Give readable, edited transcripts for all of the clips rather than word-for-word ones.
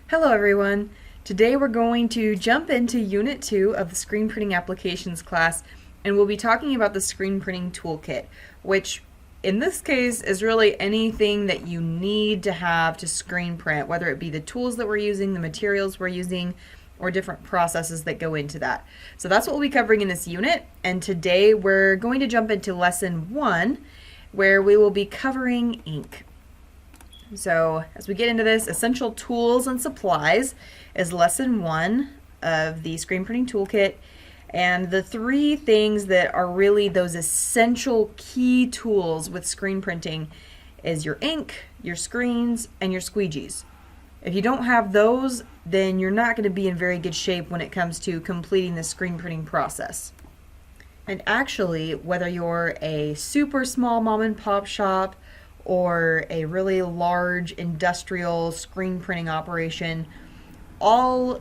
Hello everyone! Today we're going to jump into Unit 2 of the Screen Printing Applications class, and we'll be talking about the Screen Printing Toolkit, which in this case is really anything that you need to have to screen print, whether it be the tools that we're using, the materials we're using, or different processes that go into that. So that's what we'll be covering in this unit, and today we're going to jump into Lesson 1, where we will be covering ink. So as we get into this, essential tools and supplies is lesson 1 of the screen printing toolkit, and the three things that are really those essential key tools with screen printing is your ink, your screens, and your squeegees. If you don't have those, then you're not going to be in very good shape when it comes to completing the screen printing process. And actually, whether you're a super small mom and pop shop or a really large industrial screen printing operation, all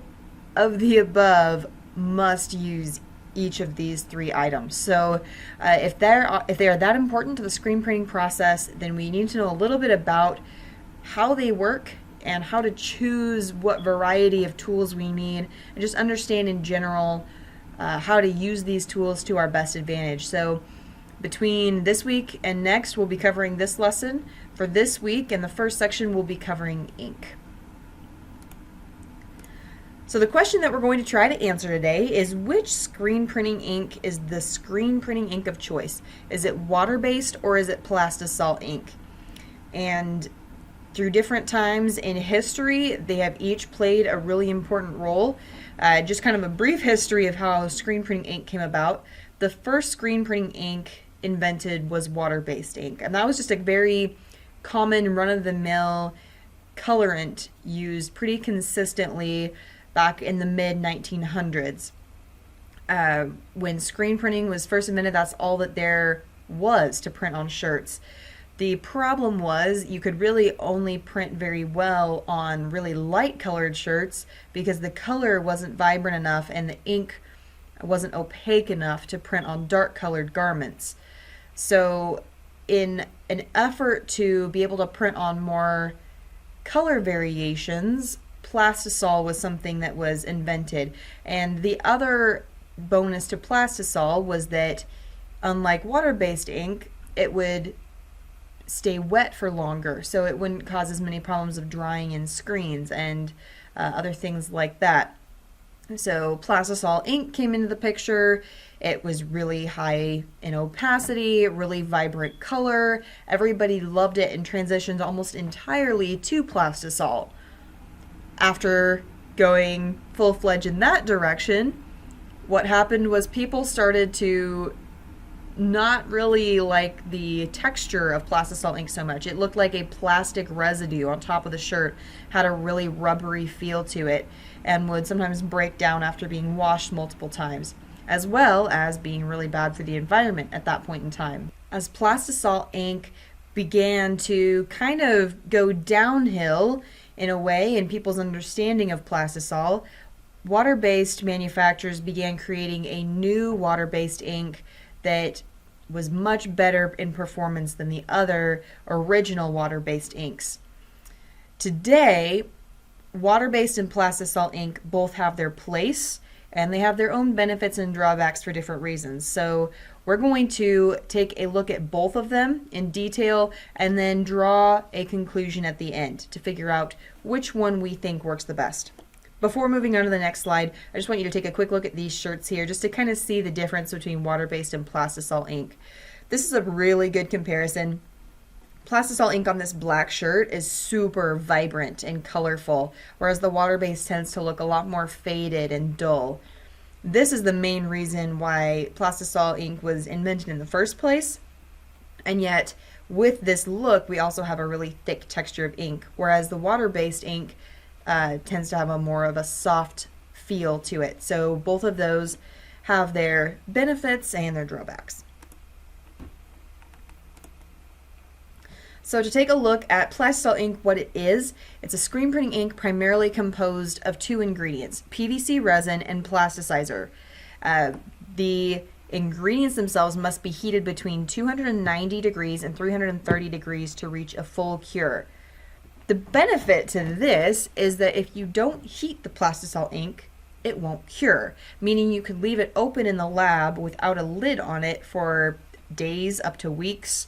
of the above must use each of these three items. So if they are that important to the screen printing process, then we need to know a little bit about how they work and how to choose what variety of tools we need, and just understand in general how to use these tools to our best advantage. So between this week and next, we'll be covering this lesson. For this week, in the first section, we'll be covering ink. So the question that we're going to try to answer today is, which screen printing ink is the screen printing ink of choice? Is it water-based or is it plastisol ink? And through different times in history, they have each played a really important role. Just kind of a brief history of how screen printing ink came about. The first screen printing ink invented was water-based ink, and that was just a very common run-of-the-mill colorant used pretty consistently back in the mid-1900s. When screen printing was first invented, that's all that there was to print on shirts. The problem was you could really only print very well on really light colored shirts because the color wasn't vibrant enough and the ink wasn't opaque enough to print on dark colored garments. So in an effort to be able to print on more color variations, plastisol was something that was invented. And the other bonus to plastisol was that, unlike water-based ink, it would stay wet for longer, so it wouldn't cause as many problems of drying in screens and other things like that. So plastisol ink came into the picture. It was really high in opacity, really vibrant color. Everybody loved it and transitioned almost entirely to plastisol. After going full-fledged in that direction, what happened was people started to not really like the texture of plastisol ink so much. It looked like a plastic residue on top of the shirt, had a really rubbery feel to it, and would sometimes break down after being washed multiple times, as well as being really bad for the environment at that point in time. As plastisol ink began to kind of go downhill in a way in people's understanding of plastisol, water-based manufacturers began creating a new water-based ink that was much better in performance than the other original water-based inks. Today, water-based and plastisol ink both have their place, and they have their own benefits and drawbacks for different reasons. So we're going to take a look at both of them in detail and then draw a conclusion at the end to figure out which one we think works the best. Before moving on to the next slide, I just want you to take a quick look at these shirts here just to kind of see the difference between water-based and plastisol ink. This is a really good comparison. Plastisol ink on this black shirt is super vibrant and colorful, whereas the water-based tends to look a lot more faded and dull. This is the main reason why plastisol ink was invented in the first place, and yet with this look we also have a really thick texture of ink, whereas the water-based ink tends to have a more of a soft feel to it. So both of those have their benefits and their drawbacks. So to take a look at plastisol ink, what it is, it's a screen printing ink primarily composed of two ingredients, PVC resin and plasticizer. The ingredients themselves must be heated between 290 degrees and 330 degrees to reach a full cure. The benefit to this is that if you don't heat the plastisol ink, it won't cure, meaning you could leave it open in the lab without a lid on it for days up to weeks,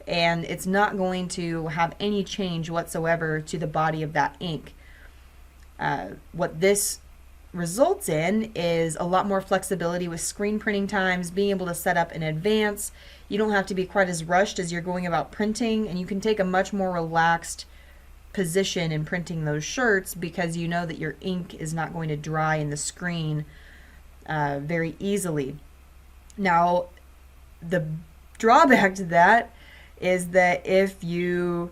and it's not going to have any change whatsoever to the body of that ink. What this results in is a lot more flexibility with screen printing times, being able to set up in advance. You don't have to be quite as rushed as you're going about printing, and you can take a much more relaxed position in printing those shirts because you know that your ink is not going to dry in the screen very easily. Now, the drawback to that is that if you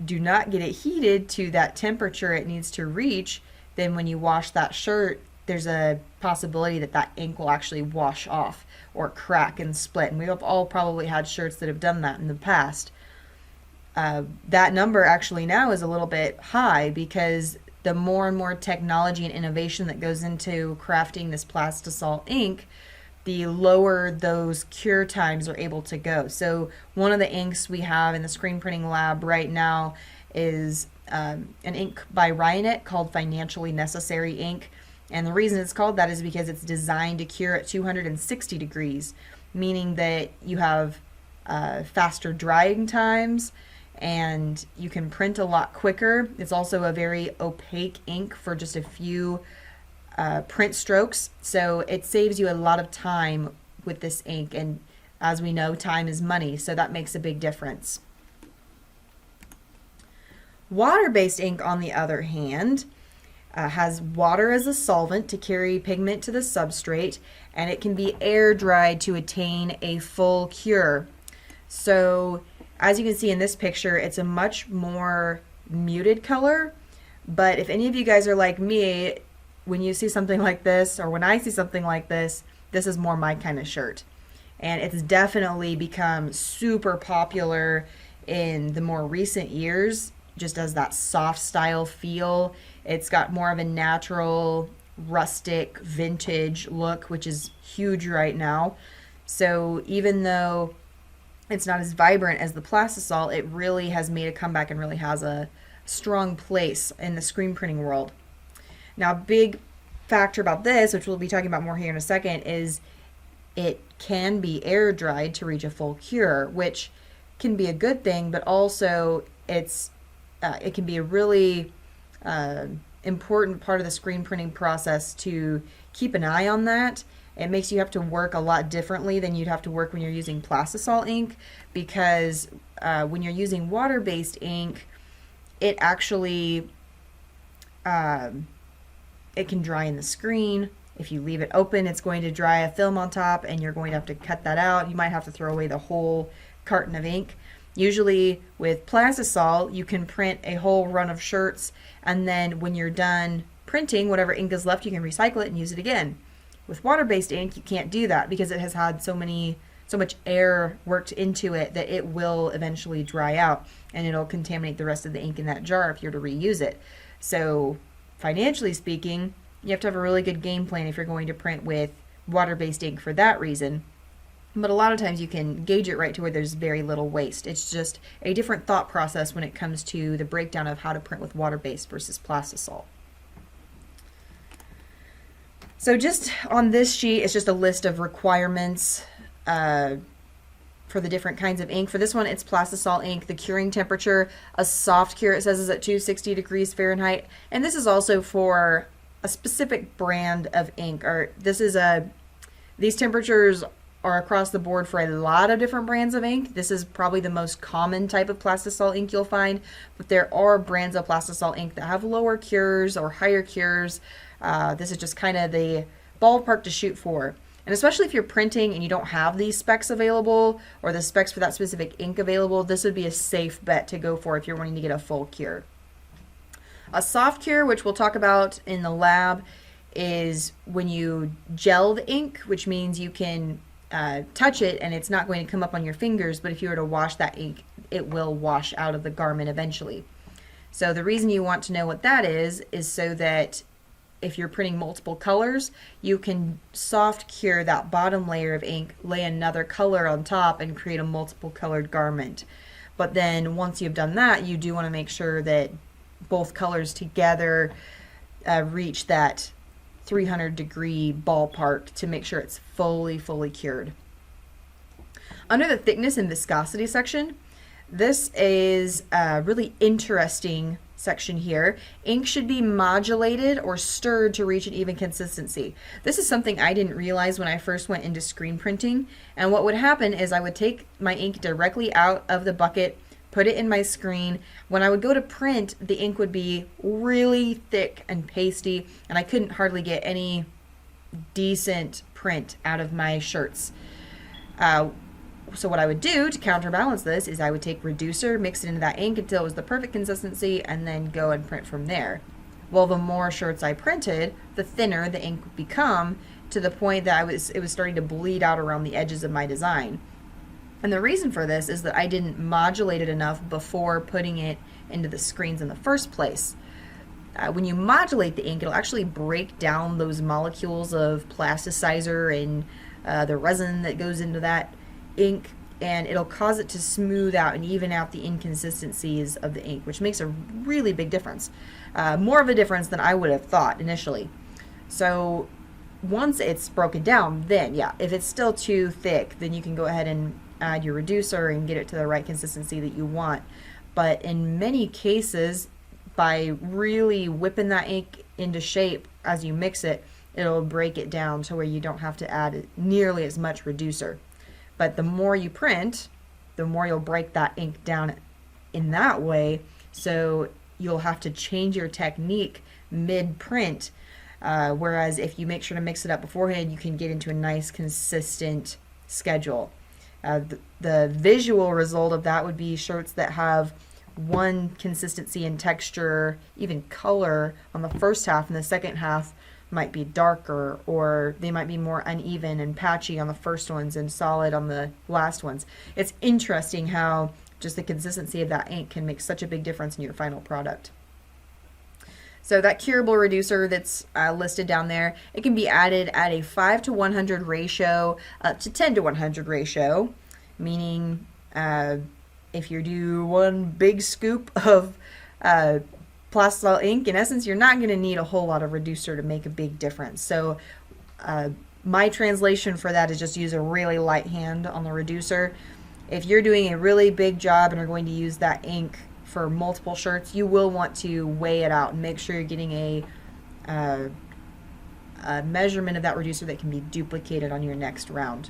do not get it heated to that temperature it needs to reach, then when you wash that shirt, there's a possibility that that ink will actually wash off or crack and split. And we've all probably had shirts that have done that in the past. That number actually now is a little bit high because the more and more technology and innovation that goes into crafting this plastisol ink, the lower those cure times are able to go. So one of the inks we have in the screen printing lab right now is an ink by Ryonet called Financially Necessary ink. And the reason it's called that is because it's designed to cure at 260 degrees, meaning that you have faster drying times and you can print a lot quicker. It's also a very opaque ink for just a few print strokes, so it saves you a lot of time with this ink, and as we know, time is money, so that makes a big difference. Water-based ink, on the other hand, has water as a solvent to carry pigment to the substrate, and it can be air dried to attain a full cure. So as you can see in this picture, it's a much more muted color, but if any of you guys are like me, when you see something like this, or when I see something like this is more my kind of shirt. And it's definitely become super popular in the more recent years, just as that soft style feel. It's got more of a natural, rustic, vintage look, which is huge right now. So even though it's not as vibrant as the plastisol, it really has made a comeback and really has a strong place in the screen printing world. Now, a big factor about this, which we'll be talking about more here in a second, is it can be air dried to reach a full cure, which can be a good thing, but also it can be a really important part of the screen printing process to keep an eye on that. It makes you have to work a lot differently than you'd have to work when you're using plastisol ink, because when you're using water-based ink, it actually it can dry in the screen. If you leave it open, it's going to dry a film on top, and you're going to have to cut that out. You might have to throw away the whole carton of ink. Usually with plastisol, you can print a whole run of shirts, and then when you're done printing, whatever ink is left, you can recycle it and use it again. With water-based ink, you can't do that because it has had so much air worked into it that it will eventually dry out, and it'll contaminate the rest of the ink in that jar if you're to reuse it. So financially speaking, you have to have a really good game plan if you're going to print with water-based ink for that reason. But a lot of times you can gauge it right to where there's very little waste. It's just a different thought process when it comes to the breakdown of how to print with water-based versus plastisol. So just on this sheet, it's just a list of requirements for the different kinds of ink. For this one, it's plastisol ink. The curing temperature, a soft cure, it says, is at 260 degrees Fahrenheit. And this is also for a specific brand of ink. These temperatures are across the board for a lot of different brands of ink. This is probably the most common type of plastisol ink you'll find, but there are brands of plastisol ink that have lower cures or higher cures. This is just kind of the ballpark to shoot for. And especially if you're printing and you don't have these specs available or the specs for that specific ink available, this would be a safe bet to go for if you're wanting to get a full cure. A soft cure, which we'll talk about in the lab, is when you gel the ink, which means you can touch it and it's not going to come up on your fingers, but if you were to wash that ink, it will wash out of the garment eventually. So the reason you want to know what that is so that if you're printing multiple colors, you can soft cure that bottom layer of ink, lay another color on top, and create a multiple colored garment. But then once you've done that, you do want to make sure that both colors together reach that 300-degree ballpark to make sure it's fully cured. Under the thickness and viscosity section, this is a really interesting section here. Ink should be modulated or stirred to reach an even consistency. This is something I didn't realize when I first went into screen printing. And what would happen is I would take my ink directly out of the bucket, put it in my screen. When I would go to print, the ink would be really thick and pasty, and I couldn't hardly get any decent print out of my shirts. So what I would do to counterbalance this is I would take reducer, mix it into that ink until it was the perfect consistency, and then go and print from there. Well, the more shirts I printed, the thinner the ink would become, to the point that it was starting to bleed out around the edges of my design. And the reason for this is that I didn't modulate it enough before putting it into the screens in the first place. When you modulate the ink, it'll actually break down those molecules of plasticizer and the resin that goes into that ink, and it'll cause it to smooth out and even out the inconsistencies of the ink, which makes a really big difference. More of a difference than I would have thought initially. So once it's broken down, then yeah, if it's still too thick, then you can go ahead and add your reducer and get it to the right consistency that you want. But in many cases, by really whipping that ink into shape as you mix it, it'll break it down to where you don't have to add nearly as much reducer. But the more you print, the more you'll break that ink down in that way. So you'll have to change your technique mid-print. Whereas if you make sure to mix it up beforehand, you can get into a nice, consistent schedule. The visual result of that would be shirts that have one consistency and texture, even color on the first half, and the second half might be darker, or they might be more uneven and patchy on the first ones and solid on the last ones. It's interesting how just the consistency of that ink can make such a big difference in your final product. So that curable reducer that's listed down there, it can be added at a 5:100 ratio up to 10:100 ratio, meaning if you do one big scoop of plastisol ink, in essence, you're not going to need a whole lot of reducer to make a big difference. So my translation for that is just use a really light hand on the reducer. If you're doing a really big job and are going to use that ink for multiple shirts, you will want to weigh it out and make sure you're getting a measurement of that reducer that can be duplicated on your next round.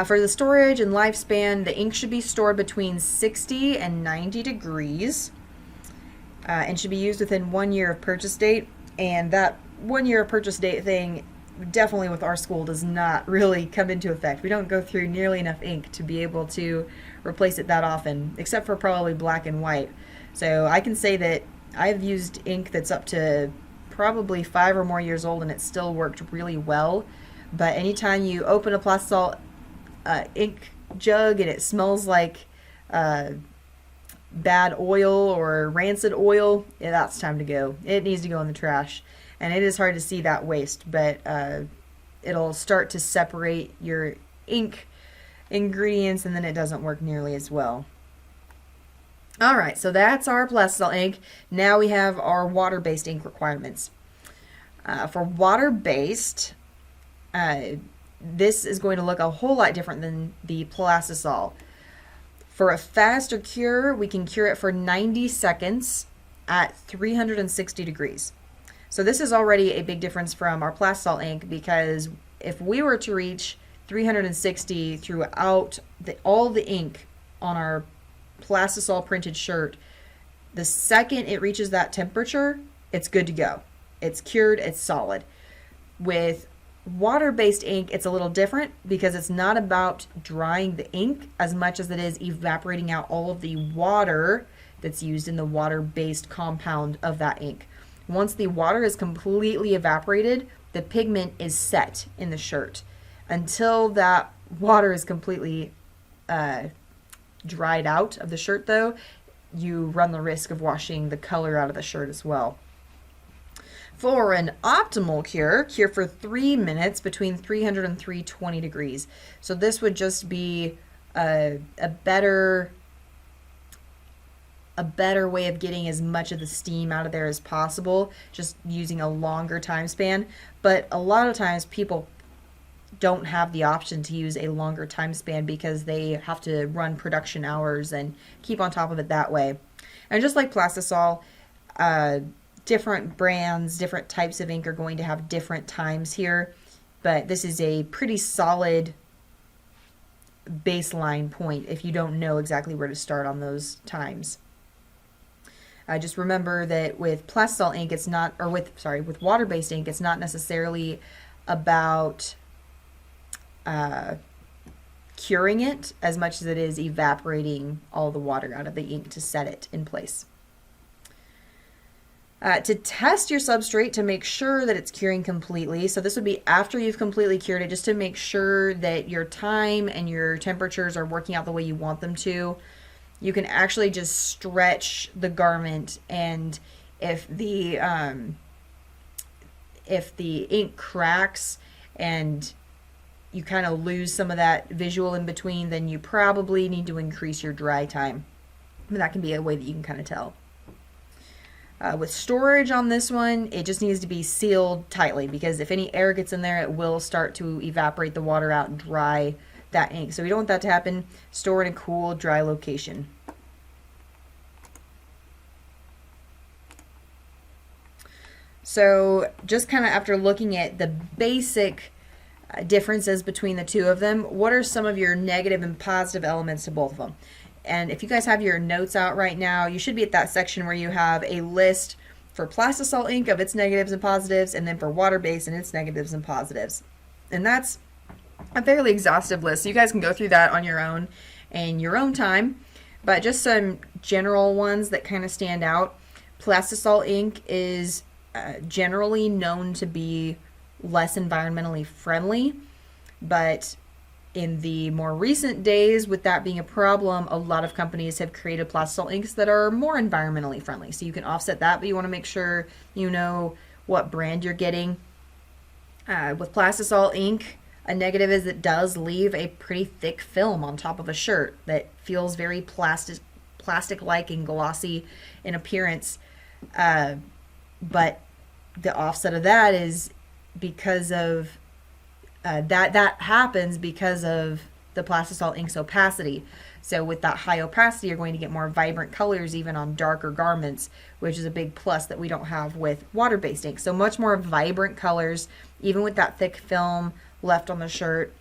For the storage and lifespan, the ink should be stored between 60 and 90 degrees. And should be used within 1 year of purchase date. And that 1 year of purchase date thing, definitely with our school, does not really come into effect. We don't go through nearly enough ink to be able to replace it that often, except for probably black and white. So I can say that I've used ink that's up to probably 5 or more years old, and it still worked really well. But anytime you open a plastisol ink jug and it smells like bad oil or rancid oil, yeah, that's time to go. It needs to go in the trash. And it is hard to see that waste, but it'll start to separate your ink ingredients, and then it doesn't work nearly as well. All right, so that's our plastisol ink. Now we have our water-based ink requirements. For water-based, this is going to look a whole lot different than the plastisol. For a faster cure, we can cure it for 90 seconds at 360 degrees. So this is already a big difference from our plastisol ink, because if we were to reach 360 throughout all the ink on our plastisol printed shirt, the second it reaches that temperature, it's good to go. It's cured, it's solid. With water-based ink, it's a little different because it's not about drying the ink as much as it is evaporating out all of the water that's used in the water-based compound of that ink. Once the water is completely evaporated, the pigment is set in the shirt. Until that water is completely dried out of the shirt, though, you run the risk of washing the color out of the shirt as well. For an optimal cure, cure for 3 minutes between 300 and 320 degrees. So this would just be a better a better way of getting as much of the steam out of there as possible, just using a longer time span. But a lot of times people don't have the option to use a longer time span because they have to run production hours and keep on top of it that way. And just like Plastisol, different brands, different types of ink are going to have different times here, but this is a pretty solid baseline point if you don't know exactly where to start on those times. Just remember that with Plastisol ink, it's not, or with water-based ink, it's not necessarily about curing it as much as it is evaporating all the water out of the ink to set it in place. To test your substrate to make sure that it's curing completely, so this would be after you've completely cured it, just to make sure that your time and your temperatures are working out the way you want them to. You can actually just stretch the garment, and if the ink cracks and you kind of lose some of that visual in between, then you probably need to increase your dry time. But that can be a way that you can kind of tell. With storage on this one, it just needs to be sealed tightly, because if any air gets in there, it will start to evaporate the water out and dry that ink. So we don't want that to happen. Store it in a cool, dry location. So just kind of after looking at the basic differences between the two of them, what are some of your negative and positive elements to both of them? And if you guys have your notes out right now, you should be at that section where you have a list for Plastisol ink of its negatives and positives, and then for water-based and its negatives and positives. And that's a fairly exhaustive list, so you guys can go through that on your own in your own time. But just some general ones that kind of stand out. Plastisol ink is generally known to be less environmentally friendly, but in the more recent days, with that being a problem, a lot of companies have created Plastisol inks that are more environmentally friendly. So you can offset that, but you want to make sure you know what brand you're getting. With Plastisol ink, a negative is it does leave a pretty thick film on top of a shirt that feels very plastic-like and glossy in appearance. But the offset of that is because of that happens because of the Plastisol ink's opacity. So with that high opacity, you're going to get more vibrant colors even on darker garments, which is a big plus that we don't have with water-based ink. So much more vibrant colors, even with that thick film left on the shirt.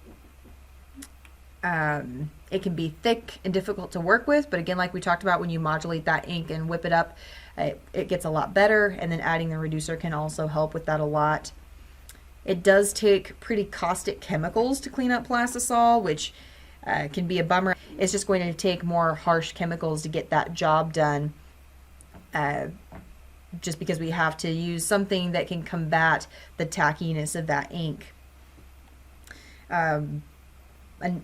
It can be thick and difficult to work with, but again, like we talked about, when you modulate that ink and whip it up, it gets a lot better, and then adding the reducer can also help with that a lot. It does take pretty caustic chemicals to clean up Plastisol, which can be a bummer. It's just going to take more harsh chemicals to get that job done, just because we have to use something that can combat the tackiness of that ink. And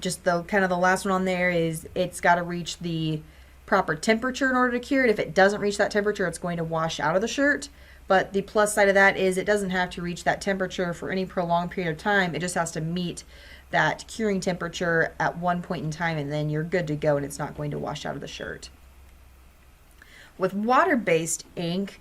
just the last one on there is it's got to reach the proper temperature in order to cure it. If it doesn't reach that temperature, it's going to wash out of the shirt. But the plus side of that is it doesn't have to reach that temperature for any prolonged period of time. It just has to meet that curing temperature at one point in time, and then you're good to go, and it's not going to wash out of the shirt. With water-based ink,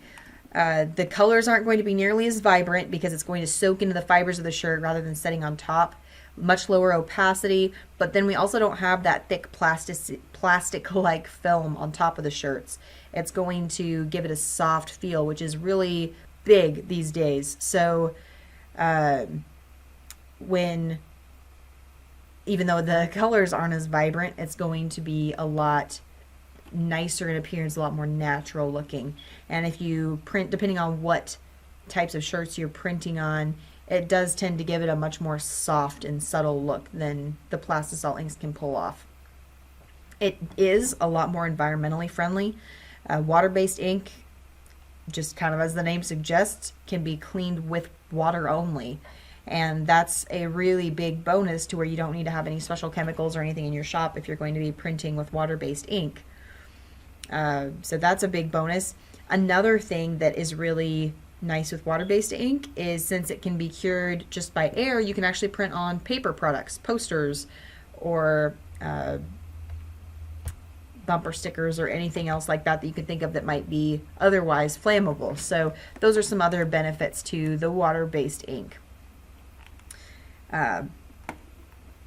the colors aren't going to be nearly as vibrant because it's going to soak into the fibers of the shirt rather than setting on top. Much lower opacity, but then we also don't have that thick plastic-like film on top of the shirts. It's going to give it a soft feel, which is really big these days. So even though the colors aren't as vibrant, it's going to be a lot nicer in appearance, a lot more natural looking. And if you print, depending on what types of shirts you're printing on, it does tend to give it a much more soft and subtle look than the Plastisol inks can pull off. It is a lot more environmentally friendly. Water-based ink, just kind of as the name suggests, can be cleaned with water only. And that's a really big bonus to where you don't need to have any special chemicals or anything in your shop if you're going to be printing with water-based ink. So that's a big bonus. Another thing that is really nice with water-based ink is, since it can be cured just by air, you can actually print on paper products, posters, or bumper stickers or anything else like that that you could think of that might be otherwise flammable. So those are some other benefits to the water-based ink.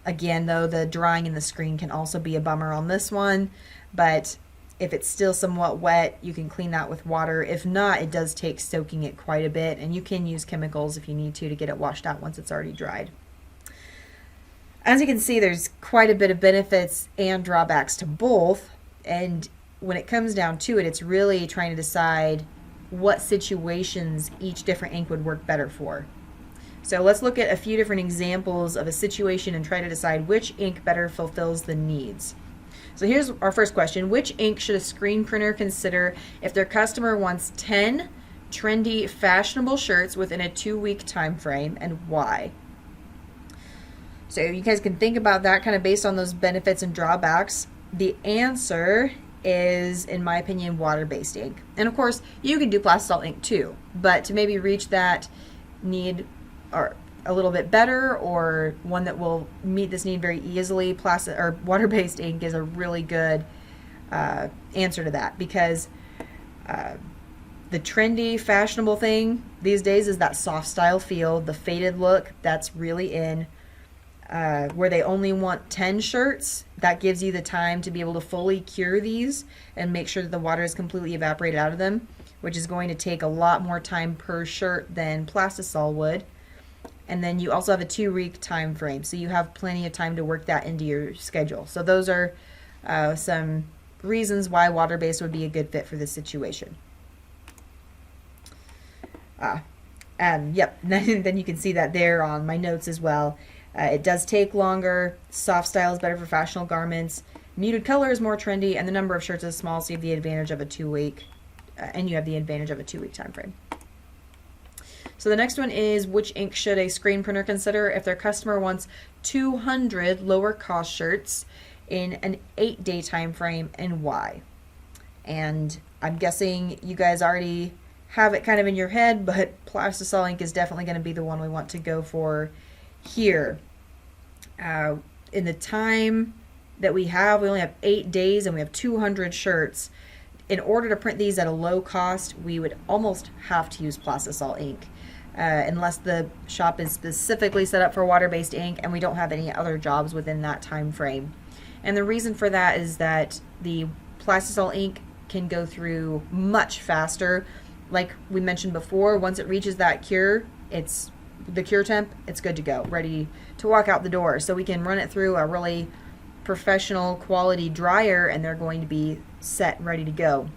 Again, though, the drying in the screen can also be a bummer on this one, but if it's still somewhat wet, you can clean that with water. If not, it does take soaking it quite a bit, and you can use chemicals if you need to get it washed out once it's already dried. As you can see, there's quite a bit of benefits and drawbacks to both, and when it comes down to it, it's really trying to decide what situations each different ink would work better for. So let's look at a few different examples of a situation and try to decide which ink better fulfills the needs. So here's our first question. Which ink should a screen printer consider if their customer wants 10 trendy, fashionable shirts within a 2-week time frame, and why? So you guys can think about that kind of based on those benefits and drawbacks. The answer is, in my opinion, water-based ink. And of course, you can do plastisol ink too, but to maybe reach that need or a little bit better, or one that will meet this need very easily, water-based ink is a really good answer to that, because the trendy, fashionable thing these days is that soft style feel, the faded look that's really in. Where they only want 10 shirts, that gives you the time to be able to fully cure these and make sure that the water is completely evaporated out of them, which is going to take a lot more time per shirt than plastisol would. And then you also have a 2-week time frame, so you have plenty of time to work that into your schedule. So those are some reasons why water-based would be a good fit for this situation. Yep, then you can see that there on my notes as well. It does take longer. Soft style is better for fashionable garments. Muted color is more trendy, and the number of shirts is small, so you have the advantage of a 2-week, time frame. So the next one is, which ink should a screen printer consider if their customer wants 200 lower cost shirts in an 8-day time frame, and why? And I'm guessing you guys already have it kind of in your head, but plastisol ink is definitely going to be the one we want to go for here. In the time that we only have 8 days and we have 200 shirts. In order to print these at a low cost, we would almost have to use plastisol ink, unless the shop is specifically set up for water-based ink and we don't have any other jobs within that time frame. And the reason for that is that the plastisol ink can go through much faster. Like we mentioned before, once it reaches that cure, the cure temp, it's good to go, ready to walk out the door. So we can run it through a really professional quality dryer and they're going to be set and ready to go.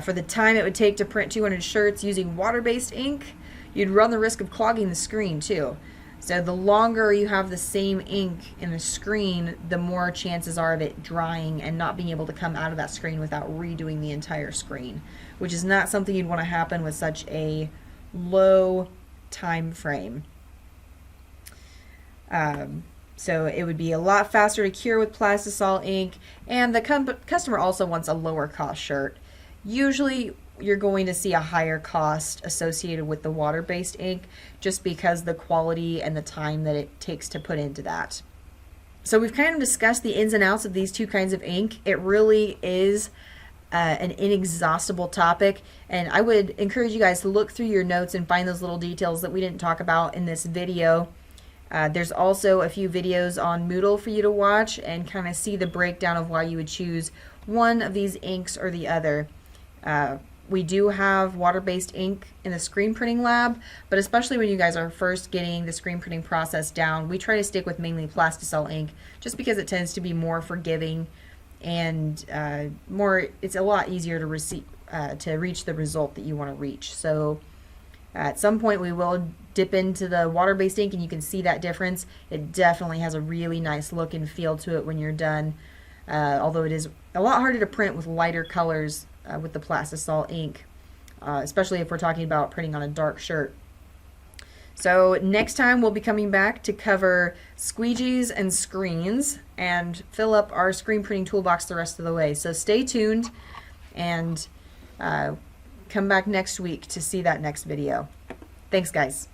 For the time it would take to print 200 shirts using water-based ink, you'd run the risk of clogging the screen too. So the longer you have the same ink in the screen, the more chances are of it drying and not being able to come out of that screen without redoing the entire screen, which is not something you'd want to happen with such a low time frame. So it would be a lot faster to cure with plastisol ink, and the customer also wants a lower cost shirt. Usually you're going to see a higher cost associated with the water-based ink just because the quality and the time that it takes to put into that. So we've kind of discussed the ins and outs of these two kinds of ink. It really is an inexhaustible topic, and I would encourage you guys to look through your notes and find those little details that we didn't talk about in this video. There's also a few videos on Moodle for you to watch and kind of see the breakdown of why you would choose one of these inks or the other. We do have water-based ink in the screen printing lab, but especially when you guys are first getting the screen printing process down, we try to stick with mainly plastisol ink just because it tends to be more forgiving and it's a lot easier to reach the result that you want to reach. So at some point we will dip into the water-based ink and you can see that difference. It definitely has a really nice look and feel to it when you're done, although it is a lot harder to print with lighter colors with the plastisol ink, especially if we're talking about printing on a dark shirt. So next time we'll be coming back to cover squeegees and screens and fill up our screen printing toolbox the rest of the way. So stay tuned and come back next week to see that next video. Thanks, guys.